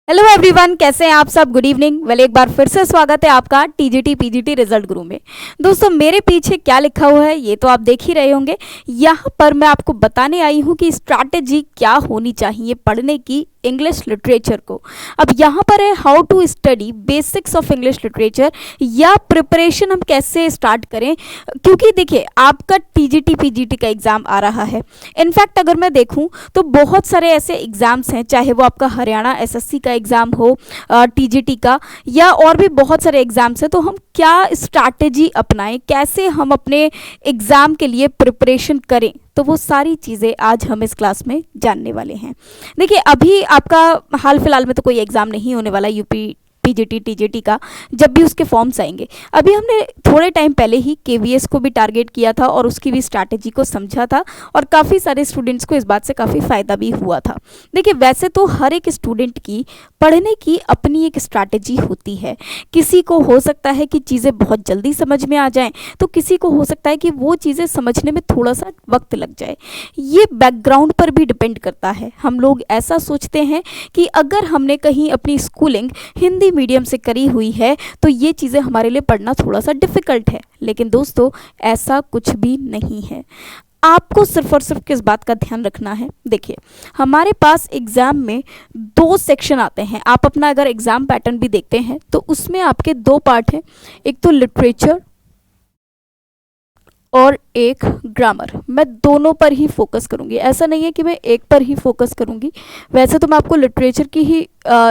Hello everyone, कैसे हैं आप सब। Good evening. वेल, एक बार फिर से स्वागत है आपका टीजीटी पीजीटी रिजल्ट गुरु में। दोस्तों, मेरे पीछे क्या लिखा हुआ है ये तो आप देख ही रहे होंगे। यहाँ पर मैं आपको बताने आई हूँ कि स्ट्रैटेजी क्या होनी चाहिए पढ़ने की इंग्लिश लिटरेचर को। अब यहाँ पर है how to study basics of English literature, या प्रिपरेशन हम कैसे स्टार्ट करें। क्योंकि देखिए, आपका टीजीटी पीजीटी का एग्ज़ाम आ रहा है। इनफैक्ट अगर मैं देखूँ तो बहुत सारे ऐसे एग्ज़ाम्स हैं, चाहे वो आपका हरियाणा एसएससी का एग्ज़ाम हो, टीजीटी का, या और भी बहुत सारे एग्ज़ाम्स हैं। तो हम क्या स्ट्रैटेजी अपनाएं, कैसे हम अपने एग्ज़ाम के लिए प्रिपरेशन करें, तो वो सारी चीज़ें आज हम इस क्लास में जानने वाले हैं। देखिए, अभी आपका हाल फिलहाल में तो कोई एग्ज़ाम नहीं होने वाला यूपी पीजीटी टीजीटी का, जब भी उसके फॉर्म्स आएंगे। अभी हमने थोड़े टाइम पहले ही केवीएस को भी टारगेट किया था और उसकी भी स्ट्रैटेजी को समझा था, और काफ़ी सारे स्टूडेंट्स को इस बात से काफ़ी फ़ायदा भी हुआ था। देखिए, वैसे तो हर एक स्टूडेंट की पढ़ने की अपनी एक स्ट्रैटेजी होती है। किसी को हो सकता है कि चीज़ें बहुत जल्दी समझ में आ जाएं, तो किसी को हो सकता है कि वो चीज़ें समझने में थोड़ा सा वक्त लग जाए। ये बैकग्राउंड पर भी डिपेंड करता है। हम लोग ऐसा सोचते हैं कि अगर हमने कहीं अपनी स्कूलिंग हिंदी मीडियम से करी हुई है तो ये चीज़ें हमारे लिए पढ़ना थोड़ा सा डिफ़िकल्ट है, लेकिन दोस्तों ऐसा कुछ भी नहीं है। आपको सिर्फ और सिर्फ किस बात का ध्यान रखना है। देखिए, हमारे पास एग्ज़ाम में दो सेक्शन आते हैं। आप अपना अगर एग्ज़ाम पैटर्न भी देखते हैं तो उसमें आपके दो पार्ट हैं, एक तो लिटरेचर और एक ग्रामर। मैं दोनों पर ही फोकस करूंगी, ऐसा नहीं है कि मैं एक पर ही फोकस करूंगी। वैसे तो मैं आपको लिटरेचर की ही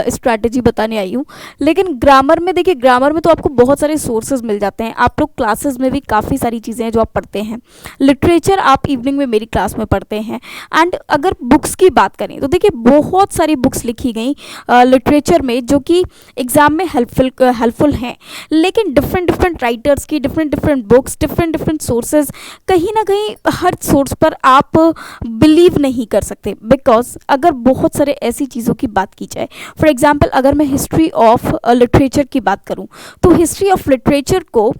स्ट्रैटेजी बताने आई हूँ, लेकिन ग्रामर में देखिए, ग्रामर में तो आपको बहुत सारे सोर्सेज मिल जाते हैं। आप लोग क्लासेस में भी काफ़ी सारी चीज़ें हैं जो आप पढ़ते हैं। लिटरेचर आप इवनिंग में मेरी क्लास में पढ़ते हैं। एंड अगर बुक्स की बात करें तो देखिए, बहुत सारी बुक्स लिखी गई लिटरेचर में जो कि एग्ज़ाम में हेल्पफुल हैं, लेकिन डिफरेंट डिफरेंट राइटर्स की different different books, different different sources, कहीं ना कहीं हर सोर्स पर आप बिलीव नहीं कर सकते। बिकॉज अगर बहुत सारे ऐसी चीज़ों की बात की जाए, फॉर एग्जाम्पल अगर मैं हिस्ट्री ऑफ लिटरेचर की बात करूं, तो हिस्ट्री ऑफ लिटरेचर को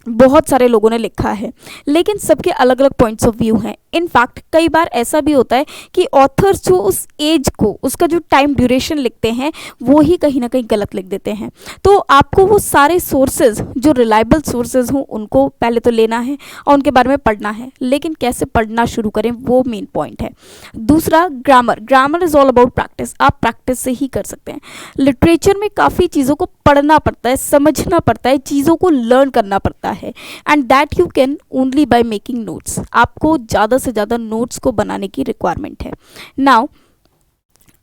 बहुत सारे लोगों ने लिखा है, लेकिन सबके अलग अलग पॉइंट्स ऑफ व्यू हैं। इनफैक्ट कई बार ऐसा भी होता है कि ऑथर्स जो उस एज को, उसका जो टाइम ड्यूरेशन लिखते हैं, वो ही कहीं ना कहीं गलत लिख देते हैं। तो आपको वो सारे सोर्सेज जो रिलायबल सोर्सेज हों उनको पहले तो लेना है और उनके बारे में पढ़ना है, लेकिन कैसे पढ़ना शुरू करें वो मेन पॉइंट है। दूसरा, grammar. Grammar is all about practice. आप प्रैक्टिस से ही कर सकते हैं। लिटरेचर में काफ़ी चीज़ों को पढ़ना पड़ता है, समझना पड़ता है, चीज़ों को लर्न करना पड़ता है, and that you can only by making notes. आपको ज़्यादा से ज़्यादा नोट्स को बनाने की रिक्वायरमेंट है। नाउ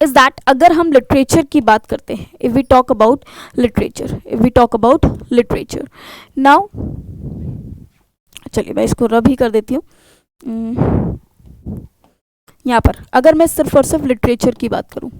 इज दैट अगर हम लिटरेचर की बात करते हैं, if we talk about literature, now चलिए मैं इसको रब ही कर देती हूँ। यहाँ पर अगर मैं सिर्फ और सिर्फ लिटरेचर की बात करूँ,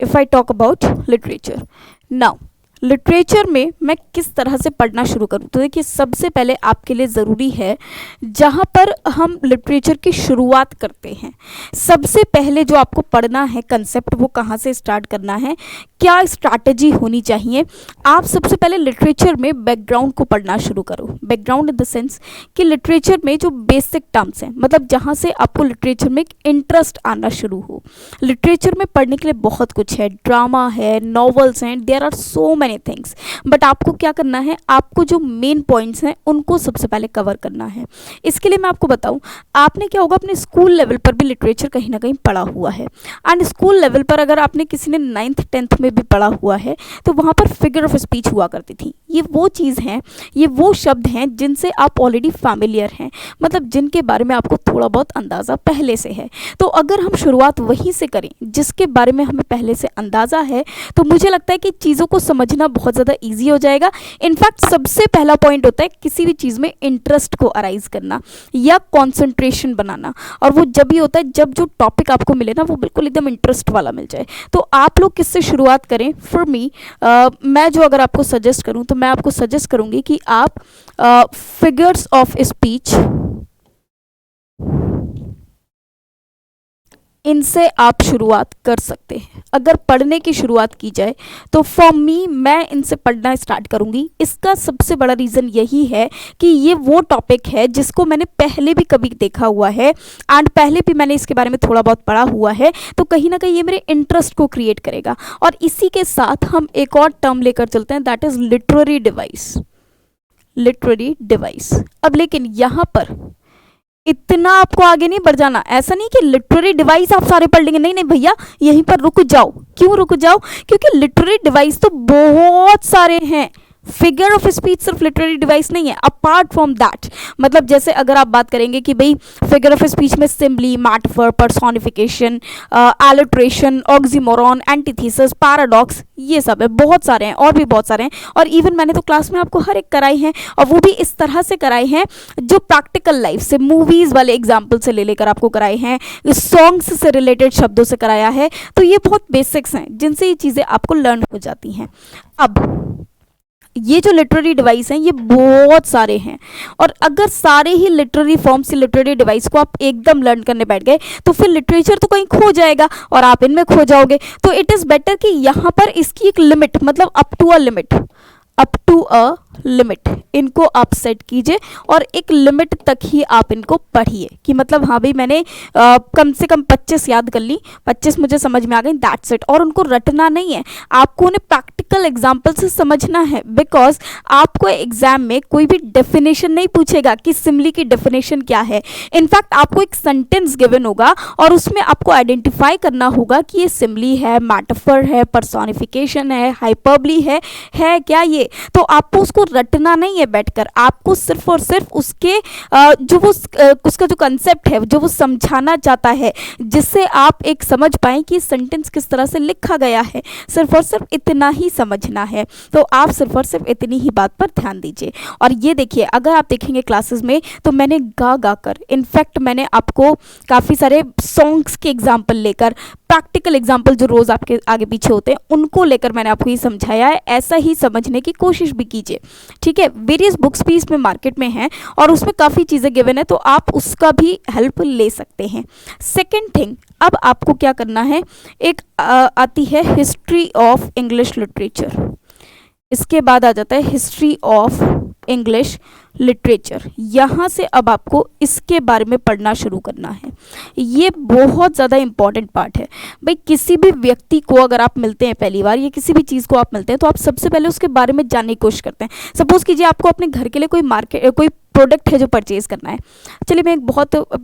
if I talk about literature, now literature में मैं किस तरह से पढ़ना शुरू करूं, तो देखिए, सबसे पहले आपके लिए ज़रूरी है, जहां पर हम लिटरेचर की शुरुआत करते हैं, सबसे पहले जो आपको पढ़ना है कंसेप्ट, वो कहां से स्टार्ट करना है, क्या स्ट्रैटेजी होनी चाहिए। आप सबसे पहले लिटरेचर में बैकग्राउंड को पढ़ना शुरू करो। बैकग्राउंड इन द सेंस कि लिटरेचर में जो बेसिक टर्म्स हैं, मतलब जहाँ से आपको लिटरेचर में एक इंटरेस्ट आना शुरू हो। लिटरेचर में पढ़ने के लिए बहुत कुछ है, ड्रामा है, नॉवेल्स हैं, there are so many things. But आपको क्या करना है, आपको जो मेन पॉइंट्स हैं उनको सबसे पहले कवर करना है। इसके लिए मैं आपको बताऊं, आपने क्या होगा, अपने स्कूल लेवल पर भी लिटरेचर कहीं ना कहीं पढ़ा हुआ है। एंड स्कूल लेवल पर अगर आपने किसी ने 9th 10th में भी पढ़ा हुआ है, तो वहाँ पर फिगर ऑफ स्पीच हुआ करती थी। ये वो चीज़ हैं, ये वो शब्द हैं जिनसे आप ऑलरेडी फैमिलियर हैं, मतलब जिनके बारे में आपको थोड़ा बहुत अंदाज़ा पहले से है। तो अगर हम शुरुआत वहीं से करें जिसके बारे में हमें पहले से अंदाज़ा है, तो मुझे लगता है कि चीज़ों को समझना बहुत ज़्यादा ईजी हो जाएगा। इनफैक्ट सबसे पहला पॉइंट होता है किसी भी चीज़ में इंटरेस्ट को अराइज करना या कॉन्सेंट्रेशन बनाना, और वो जब ही होता है जब जो टॉपिक आपको मिले ना, वो बिल्कुल एकदम इंटरेस्ट वाला मिल जाए। तो आप लोग किससे शुरुआत करें। फॉर मी, मैं जो अगर आपको सजेस्ट करूं, तो मैं आपको सजेस्ट करूंगी कि आप फिगर्स ऑफ स्पीच इनसे आप शुरुआत कर सकते हैं। अगर पढ़ने की शुरुआत की जाए तो फॉर मी मैं इनसे पढ़ना स्टार्ट करूँगी। इसका सबसे बड़ा रीज़न यही है कि ये वो टॉपिक है जिसको मैंने पहले भी कभी देखा हुआ है एंड पहले भी मैंने इसके बारे में थोड़ा बहुत पढ़ा हुआ है, तो कहीं ना कहीं ये मेरे इंटरेस्ट को क्रिएट करेगा। और इसी के साथ हम एक और टर्म लेकर चलते हैं, that is literary device. Literary device. अब लेकिन यहाँ पर इतना आपको आगे नहीं बढ़ जाना। ऐसा नहीं कि लिटरेरी डिवाइस आप सारे पढ़ लेंगे, नहीं नहीं भैया, यहीं पर रुक जाओ। क्यों रुक जाओ? क्योंकि लिटरेरी डिवाइस तो बहुत सारे हैं। फिगर ऑफ स्पीच सिर्फ लिटरेरी डिवाइस नहीं है, अपार्ट फ्रॉम दैट। मतलब जैसे अगर आप बात करेंगे कि भाई फिगर ऑफ स्पीच में simile, metaphor, personification, alliteration, oxymoron, antithesis, paradox, ये सब है, बहुत सारे हैं और भी बहुत सारे हैं। और इवन मैंने तो क्लास में आपको हर एक कराई हैं, और वो भी इस तरह से कराए हैं जो प्रैक्टिकल लाइफ से, मूवीज़ वाले एग्जाम्पल से ले लेकर आपको कराए हैं, सॉन्ग्स से रिलेटेड शब्दों से कराया है। तो ये बहुत बेसिक्स हैं जिनसे ये चीज़ें आपको लर्न हो जाती हैं। अब ये जो लिटरेरी डिवाइस हैं ये बहुत सारे हैं, और अगर सारे ही लिटरेरी फॉर्म्स से लिटरेरी डिवाइस को आप एकदम लर्न करने बैठ गए तो फिर लिटरेचर तो कहीं खो जाएगा और आप इनमें खो जाओगे। तो इट इज़ बेटर कि यहाँ पर इसकी एक लिमिट, मतलब अप टू अ लिमिट इनको आप सेट कीजिए, और एक लिमिट तक ही आप इनको पढ़िए। कि मतलब हाँ भाई मैंने कम से कम 25 याद कर ली, 25 मुझे समझ में आ गई, दैट्स इट। और उनको रटना नहीं है, आपको उन्हें प्रैक्टिकल एग्जाम्पल से समझना है। बिकॉज आपको एग्जाम में कोई भी डेफिनेशन नहीं पूछेगा कि सिमली की डेफिनेशन क्या है। इनफैक्ट आपको एक सेंटेंस गिवन होगा और उसमें आपको आइडेंटिफाई करना होगा कि ये सिमली है, मैटाफर है, पर्सोनिफिकेशन है, हाइपरबली है क्या ये। तो आपको उसको रटना नहीं है बैठकर, आपको सिर्फ और सिर्फ उसके जो वो उसका जो कंसेप्ट है, जो वो समझाना चाहता है, जिससे आप एक समझ पाएं कि सेंटेंस किस तरह से लिखा गया है, सिर्फ और सिर्फ इतना ही समझना है। तो आप सिर्फ और सिर्फ इतनी ही बात पर ध्यान दीजिए। और ये देखिए, अगर आप देखेंगे क्लासेस में तो मैंने गा कर, इनफैक्ट मैंने आपको काफ़ी सारे सॉन्ग्स के एग्जाम्पल लेकर, प्रैक्टिकल एग्जाम्पल जो रोज़ आपके आगे पीछे होते हैं उनको लेकर मैंने आपको ये समझाया है। ऐसा ही समझने की कोशिश भी कीजिए, ठीक है। वेरियस बुक्स भी इसमें मार्केट में हैं और उसमें काफ़ी चीज़ें गिवन है, तो आप उसका भी हेल्प ले सकते हैं। सेकेंड थिंग, अब आपको क्या करना है, एक आती है हिस्ट्री ऑफ इंग्लिश लिटरेचर। इसके बाद आ जाता है हिस्ट्री ऑफ इंग्लिश लिटरेचर। यहाँ से अब आपको इसके बारे में पढ़ना शुरू करना है। ये बहुत ज़्यादा इंपॉर्टेंट पार्ट है भाई। किसी भी व्यक्ति को अगर आप मिलते हैं पहली बार, या किसी भी चीज़ को आप मिलते हैं, तो आप सबसे पहले उसके बारे में जानने की कोशिश करते हैं। सपोज़ कीजिए आपको अपने घर के लिए कोई प्रोडक्ट है जो परचेज़ करना है। चलिए मैं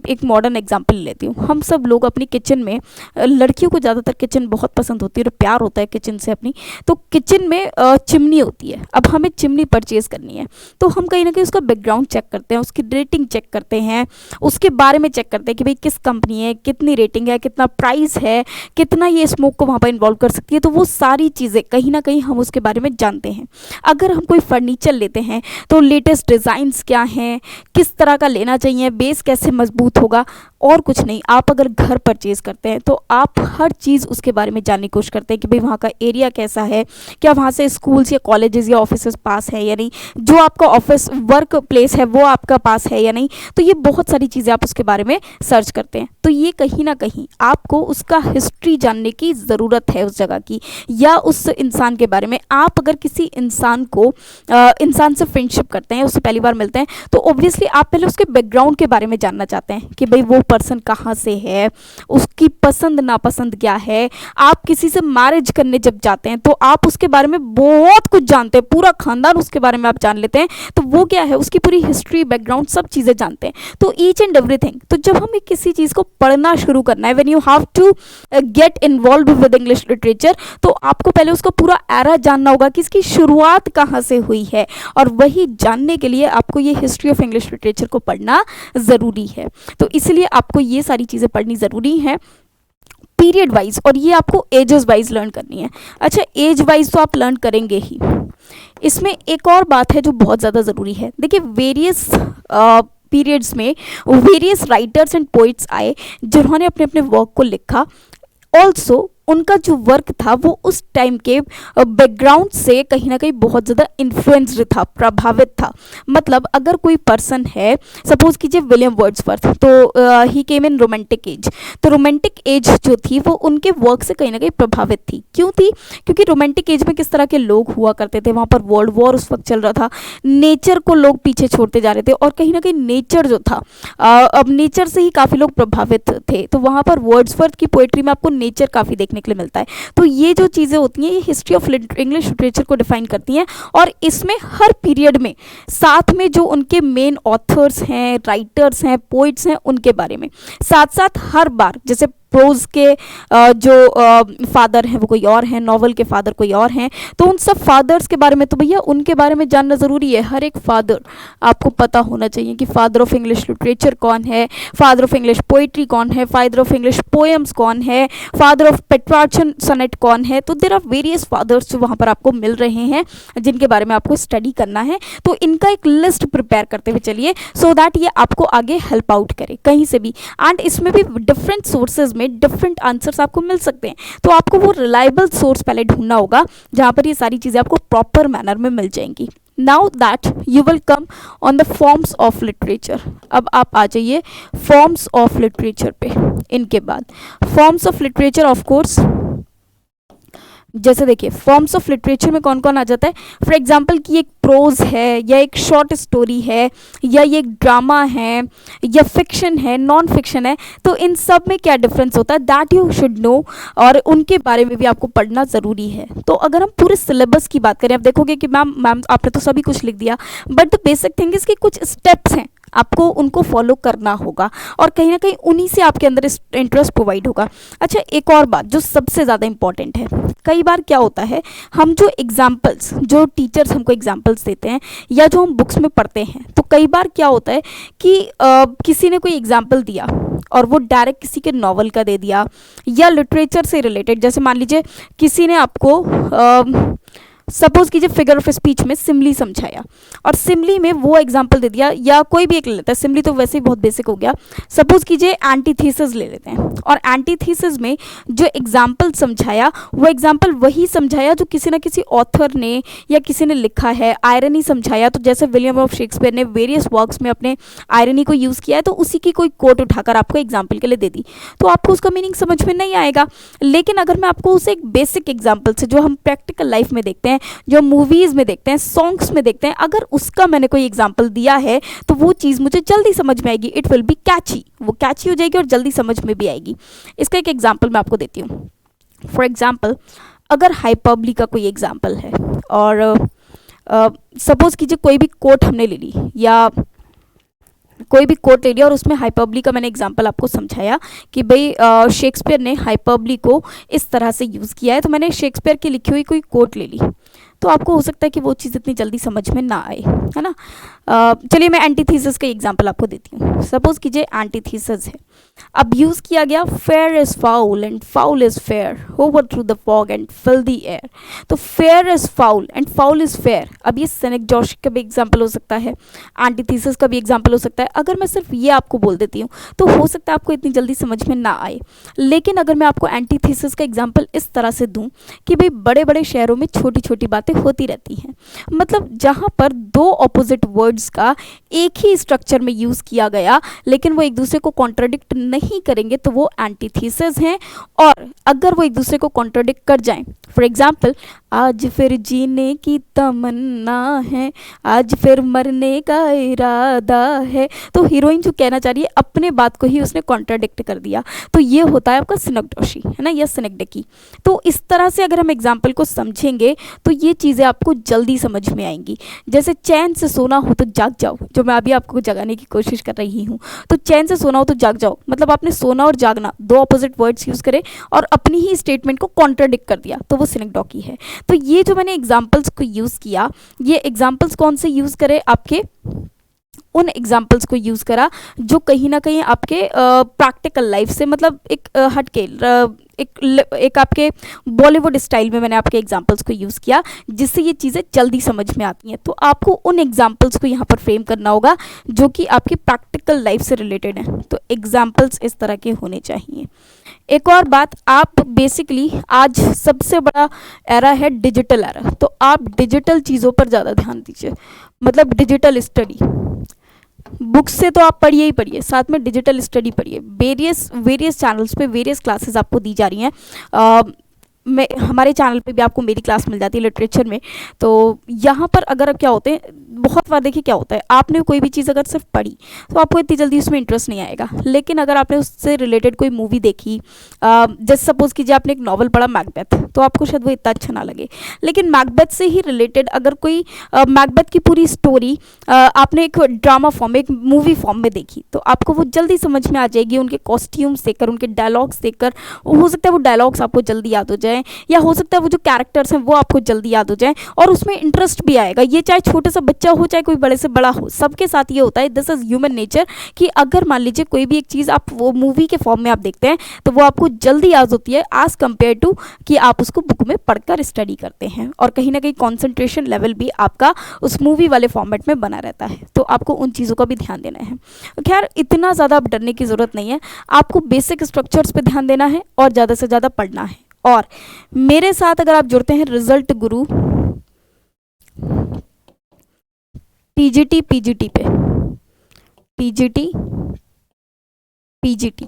एक मॉडर्न एग्जांपल लेती हूँ। हम सब लोग अपनी किचन में, लड़कियों को ज़्यादातर किचन बहुत पसंद होती है और प्यार होता है किचन से अपनी, तो किचन में चिमनी होती है। अब हमें चिमनी परचेज़ करनी है, तो हम कहीं ना कहीं उसका बैकग्राउंड चेक करते हैं, उसकी रेटिंग चेक करते हैं, उसके बारे में चेक करते हैं कि भाई किस कंपनी है, कितनी रेटिंग है, कितना प्राइस है, कितना ये स्मोक को वहाँ पर इन्वॉल्व कर सकती है। तो वो सारी चीज़ें कहीं ना कहीं हम उसके बारे में जानते हैं। अगर हम कोई फर्नीचर लेते हैं तो लेटेस्ट डिज़ाइंस क्या हैं, किस तरह का लेना चाहिए, बेस कैसे मजबूत होगा, और कुछ नहीं। आप अगर घर परचेज़ करते हैं तो आप हर चीज़ उसके बारे में जानने की कोशिश करते हैं कि भाई वहाँ का एरिया कैसा है, क्या वहाँ से स्कूल्स या कॉलेजेस या ऑफिसेस पास है या नहीं, जो आपका ऑफिस वर्क प्लेस है वो आपका पास है या नहीं। तो ये बहुत सारी चीज़ें आप उसके बारे में सर्च करते हैं। तो ये कहीं ना कहीं आपको उसका हिस्ट्री जानने की ज़रूरत है उस जगह की, या उस इंसान के बारे में। आप अगर किसी इंसान से फ्रेंडशिप करते हैं, उससे पहली बार मिलते हैं, तो ऑब्वियसली आप पहले उसके बैकग्राउंड के बारे में जानना चाहते हैं कि भाई वो पर्सन कहाँ से है, उसकी पसंद नापसंद क्या है। आप किसी से मैरिज करने जब जाते हैं तो आप उसके बारे में बहुत कुछ जानते हैं, पूरा खानदान उसके बारे में आप जान लेते हैं। तो वो क्या है, उसकी पूरी हिस्ट्री, बैकग्राउंड, सब चीज़ें जानते हैं। तो ईच एंड एवरीथिंग। तो जब हमें किसी चीज़ को पढ़ना शुरू करना है, when you have to get involve with English literature, तो आपको पहले उसका पूरा एरा जानना होगा कि इसकी शुरुआत कहाँ से हुई है। और वही जानने के लिए आपको ये हिस्ट्री ऑफ इंग्लिश लिटरेचर को पढ़ना ज़रूरी है। तो इसलिए आपको ये सारी चीज़ें पढ़नी ज़रूरी है पीरियड वाइज, और ये आपको एजेस वाइज लर्न करनी है। अच्छा, एज वाइज तो आप लर्न करेंगे ही। इसमें एक और बात है जो बहुत ज़्यादा ज़रूरी है। देखिए, वेरियस पीरियड्स में वेरियस राइटर्स एंड पोइट्स आए जिन्होंने अपने अपने वर्क को लिखा। ऑल्सो उनका जो वर्क था वो उस टाइम के बैकग्राउंड से कहीं ना कहीं बहुत ज़्यादा इन्फ्लुएंस्ड था, प्रभावित था। मतलब अगर कोई पर्सन है, सपोज कीजिए विलियम वर्ड्सवर्थ, तो ही केम इन रोमांटिक एज, तो रोमांटिक एज जो थी वो उनके वर्क से कहीं ना कहीं प्रभावित थी। क्यों थी? क्योंकि रोमांटिक एज में किस तरह के लोग हुआ करते थे, वहाँ पर वर्ल्ड वॉर उस वक्त चल रहा था, नेचर को लोग पीछे छोड़ते जा रहे थे, और कहीं ना कहीं नेचर जो था, अब नेचर से ही काफ़ी लोग प्रभावित थे। तो वहाँ पर वर्ड्सवर्थ की पोएट्री में आपको नेचर काफ़ी देखने के लिए मिलता है। तो ये जो चीज़ें होती हैं ये हिस्ट्री ऑफ इंग्लिश लिटरेचर को डिफाइन करती हैं, और इसमें हर पीरियड में साथ में जो उनके मेन ऑथर्स हैं, राइटर्स हैं, पोइट्स हैं, उनके बारे में साथ साथ हर बार, जैसे प्रोज के जो फादर हैं वो कोई और हैं, नॉवल के फादर कोई और हैं, तो उन सब फादर्स के बारे में तो भैया उनके बारे में जानना ज़रूरी है। हर एक फादर आपको पता होना चाहिए कि फादर ऑफ इंग्लिश लिटरेचर कौन है, फादर ऑफ इंग्लिश पोइट्री कौन है, फादर ऑफ इंग्लिश पोएम्स कौन है, फादर ऑफ पेट्रार्चन सनेट कौन है। तो देयर आर वेरियस फादर्स जो वहाँ पर आपको मिल रहे हैं, जिनके बारे में आपको स्टडी करना है। तो इनका एक लिस्ट प्रिपेयर करते हुए चलिए, सो दैट ये आपको आगे हेल्प आउट करे कहीं से भी। एंड इसमें भी डिफरेंट सोर्सेज में डिफरेंट आंसर्स आपको मिल सकते हैं, तो आपको वो रिलायबल सोर्स पहले ढूंढना होगा जहां पर ये सारी चीज़ें आपको प्रॉपर मैनर में मिल जाएंगी। Now that you will come on the forms of literature. अब आप आ जाइए फॉर्म्स ऑफ लिटरेचर पे। इनके बाद forms of literature of course, जैसे देखिए फॉर्म्स ऑफ लिटरेचर में कौन कौन आ जाता है। फॉर एग्जाम्पल कि एक प्रोज है, या एक शॉर्ट स्टोरी है, या ये एक ड्रामा है, या फिक्शन है, नॉन फिक्शन है, तो इन सब में क्या डिफरेंस होता है, दैट यू शुड नो, और उनके बारे में भी आपको पढ़ना ज़रूरी है। तो अगर हम पूरे सिलेबस की बात करें, आप देखोगे कि मैम आपने तो सभी कुछ लिख दिया, but the basic thing is कि कुछ स्टेप्स हैं, आपको उनको फॉलो करना होगा, और कहीं ना कहीं उन्हीं से आपके अंदर इंटरेस्ट प्रोवाइड होगा। अच्छा, एक और बात जो सबसे ज़्यादा इंपॉर्टेंट है, कई बार क्या होता है, हम जो एग्जाम्पल्स, जो टीचर्स हमको एग्जाम्पल्स देते हैं, या जो हम बुक्स में पढ़ते हैं, तो कई बार क्या होता है कि किसी ने कोई एग्जाम्पल दिया और वो डायरेक्ट किसी के नॉवल का दे दिया, या लिटरेचर से रिलेटेड, जैसे मान लीजिए किसी ने आपको सपोज कीजिए फिगर ऑफ स्पीच में सिमली समझाया, और सिमली में वो एग्जाम्पल दे दिया, या कोई भी एक ले लेता है, सिमली तो वैसे ही बहुत बेसिक हो गया। सपोज कीजिए एंटीथीसिस ले लेते हैं, और एंटीथीसिस में जो एग्जाम्पल समझाया वो एग्जाम्पल वही समझाया जो किसी ना किसी ऑथर ने या किसी ने लिखा है। आयरनी समझाया, तो जैसे विलियम ऑफ शेक्सपियर ने वेरियस वर्क्स में अपने आयरनी को यूज़ किया है, तो उसी की कोई कोट उठाकर आपको एग्जाम्पल के लिए दे दी, तो आपको उसका मीनिंग समझ में नहीं आएगा। लेकिन अगर मैं आपको उसे एक बेसिक एग्जाम्पल से, जो हम प्रैक्टिकल लाइफ में देखते हैं, जो मूवीज़ में देखते हैं, सॉन्ग्स में देखते हैं, अगर उसका मैंने कोई एग्जाम्पल दिया है, तो वो चीज़ मुझे जल्दी समझ में आएगी। इट विल बी कैची, वो कैची हो जाएगी और जल्दी समझ में भी आएगी। इसका एक एग्जाम्पल मैं आपको देती हूँ। फॉर एग्जाम्पल, अगर हाइपरबोली का कोई एग्जाम्पल है, और सपोज कीजिए कोई भी कोट हमने ले ली, या कोई भी कोट ले लिया, और उसमें हाइपरबोली का मैंने एग्जांपल आपको समझाया कि भाई शेक्सपियर ने हाइपरबोली को इस तरह से यूज़ किया है, तो मैंने शेक्सपियर की लिखी हुई कोई कोट ले ली, तो आपको हो सकता है कि वो चीज़ इतनी जल्दी समझ में ना आए, है ना। चलिए मैं एंटीथीसिस का एग्जांपल आपको देती हूँ। सपोज कीजिए एंटीथीसिस है, अब यूज़ किया गया fair is foul and foul is fair, over through the fog and fill the air. तो fair is foul and foul is fair, अब ये सिनेक्डोशी का भी एग्जाम्पल हो सकता है, एंटीथीसिस का भी एग्जाम्पल हो सकता है। अगर मैं सिर्फ ये आपको बोल देती हूँ तो हो सकता है आपको इतनी जल्दी समझ में ना आए, लेकिन अगर मैं आपको एंटीथीसिस का एग्जाम्पल इस तरह से दूँ कि भाई बड़े बड़े शहरों में छोटी छोटी बातें होती रहती हैं, मतलब जहाँ पर दो ऑपोजिट वर्ड्स का एक ही स्ट्रक्चर में यूज़ किया गया, लेकिन वो एक दूसरे को कॉन्ट्राडिक्ट नहीं करेंगे, तो वो एंटीथीसिस हैं। और अगर वो एक दूसरे को कॉन्ट्राडिक्ट कर जाएं, फॉर एग्जाम्पल, आज फिर जीने की तमन्ना है, आज फिर मरने का इरादा है, तो हीरोइन जो कहना चाह रही है अपने बात को ही उसने कॉन्ट्राडिक्ट कर दिया, तो ये होता है आपका सिनेक्डोशी, है ना, या सिनेक्डेकी। तो इस तरह से अगर हम एग्जाम्पल को समझेंगे तो ये चीज़ें आपको जल्दी समझ में आएंगी। जैसे चैन से सोना हो तो जाग जाओ, जो मैं अभी आपको जगाने की कोशिश कर रही हूँ, तो चैन से सोना हो तो जाग जाओ, मतलब आपने सोना और जागना दो ऑपोजिट वर्ड्स यूज़ करे और अपनी ही स्टेटमेंट को कॉन्ट्राडिक्ट कर दिया, तो वो सिनेक्डोकी है। तो ये जो मैंने एग्जाम्पल्स को यूज़ किया, ये एग्जाम्पल्स कौन से यूज़ करे, आपके उन एग्जाम्पल्स को यूज़ करा जो कहीं ना कहीं आपके प्रैक्टिकल लाइफ से मतलब एक हटके एक आपके बॉलीवुड स्टाइल में मैंने आपके एग्जाम्पल्स को यूज़ किया, जिससे ये चीज़ें जल्दी समझ में आती हैं। तो आपको उन एग्जाम्पल्स को यहाँ पर फ्रेम करना होगा जो कि आपकी प्रैक्टिकल लाइफ से रिलेटेड है। तो एग्जाम्पल्स इस तरह के होने चाहिए। एक और बात, आप बेसिकली आज सबसे बड़ा एरा है डिजिटल एरा, तो आप डिजिटल चीज़ों पर ज़्यादा ध्यान दीजिए। मतलब डिजिटल स्टडी, बुक्स से तो आप पढ़िए ही पढ़िए, साथ में डिजिटल स्टडी पढ़िए। वेरियस चैनल्स पे वेरियस क्लासेस आपको दी जा रही हैं। मैं हमारे चैनल पे भी आपको मेरी क्लास मिल जाती है लिटरेचर में। तो यहाँ पर अगर क्या होते हैं, बहुत बार देखिए क्या होता है, आपने कोई भी चीज़ अगर सिर्फ पढ़ी तो आपको इतनी जल्दी उसमें इंटरेस्ट नहीं आएगा। लेकिन अगर आपने उससे रिलेटेड कोई मूवी देखी, जैसे सपोज कीजिए आपने एक नॉवल पढ़ा मैकबेथ, तो आपको शायद वो इतना अच्छा ना लगे। लेकिन मैकबेथ से ही रिलेटेड अगर कोई मैकबेथ की पूरी स्टोरी आपने एक ड्रामा फॉर्म में, एक मूवी फॉर्म में देखी, तो आपको वो जल्दी समझ में आ जाएगी। उनके कॉस्ट्यूम्स देखकर, उनके डायलॉग्स देखकर, हो सकता है वो डायलॉग्स आपको जल्दी याद हो जाए, या हो सकता है वो जो कैरेक्टर्स हैं वो आपको जल्दी याद हो जाए, और उसमें इंटरेस्ट भी आएगा। ये चाहे छोटे सा बच्चा हो, चाहे कोई बड़े से बड़ा हो, सबके साथ ये होता है। दिस इज ह्यूमन नेचर कि अगर मान लीजिए कोई भी एक चीज़ आप वो मूवी के फॉर्म में आप देखते हैं तो वो आपको जल्दी याद होती है एज कम्पेयर टू कि आप उसको बुक में पढ़कर स्टडी करते हैं, और कहीं ना कहीं कॉन्सेंट्रेशन लेवल भी आपका उस मूवी वाले फॉर्मेट में बना रहता है। तो आपको उन चीज़ों का भी ध्यान देना है। खैर, इतना ज़्यादा आप डरने की ज़रूरत नहीं है, आपको बेसिक स्ट्रक्चर्स पे ध्यान देना है और ज़्यादा से ज़्यादा पढ़ना है। और मेरे साथ अगर आप जुड़ते हैं रिजल्ट गुरु टीजीटी पीजीटी पे, टीजीटी पीजीटी,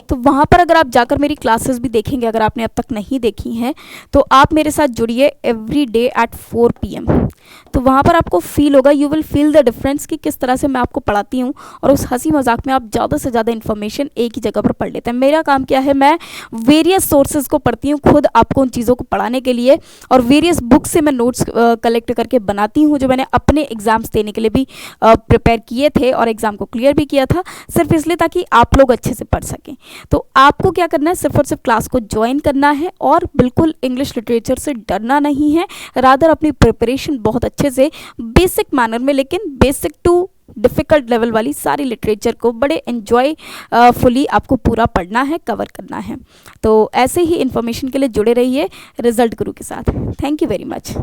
तो वहाँ पर अगर आप जाकर मेरी क्लासेस भी देखेंगे, अगर आपने अब तक नहीं देखी हैं तो आप मेरे साथ जुड़िए एवरी डे एट 4 PM। तो वहाँ पर आपको फील होगा, you will feel the difference कि किस तरह से मैं आपको पढ़ाती हूँ, और उस हंसी मजाक में आप ज़्यादा से ज़्यादा इन्फॉर्मेशन एक ही जगह पर पढ़ लेते हैं। मेरा काम क्या है, मैं वेरियस सोर्सेज को पढ़ती हूँ खुद आपको उन चीज़ों को पढ़ाने के लिए, और वेरियस बुक्स से मैं नोट्स कलेक्ट करके बनाती हूँ, जो मैंने अपने एग्जाम्स देने के लिए भी प्रिपेयर किए थे और एग्ज़ाम को क्लियर भी किया था, सिर्फ इसलिए ताकि आप लोग अच्छे से पढ़ सकें। तो आपको क्या करना है, सिर्फ और सिर्फ क्लास को ज्वाइन करना है, और बिल्कुल इंग्लिश लिटरेचर से डरना नहीं है। रादर अपनी प्रिपरेशन बहुत अच्छे से बेसिक मैनर में, लेकिन बेसिक टू डिफ़िकल्ट लेवल वाली सारी लिटरेचर को बड़े एंजॉय फुली आपको पूरा पढ़ना है, कवर करना है। तो ऐसे ही इन्फॉर्मेशन के लिए जुड़े रहिए रिजल्ट गुरु के साथ। Thank you very much.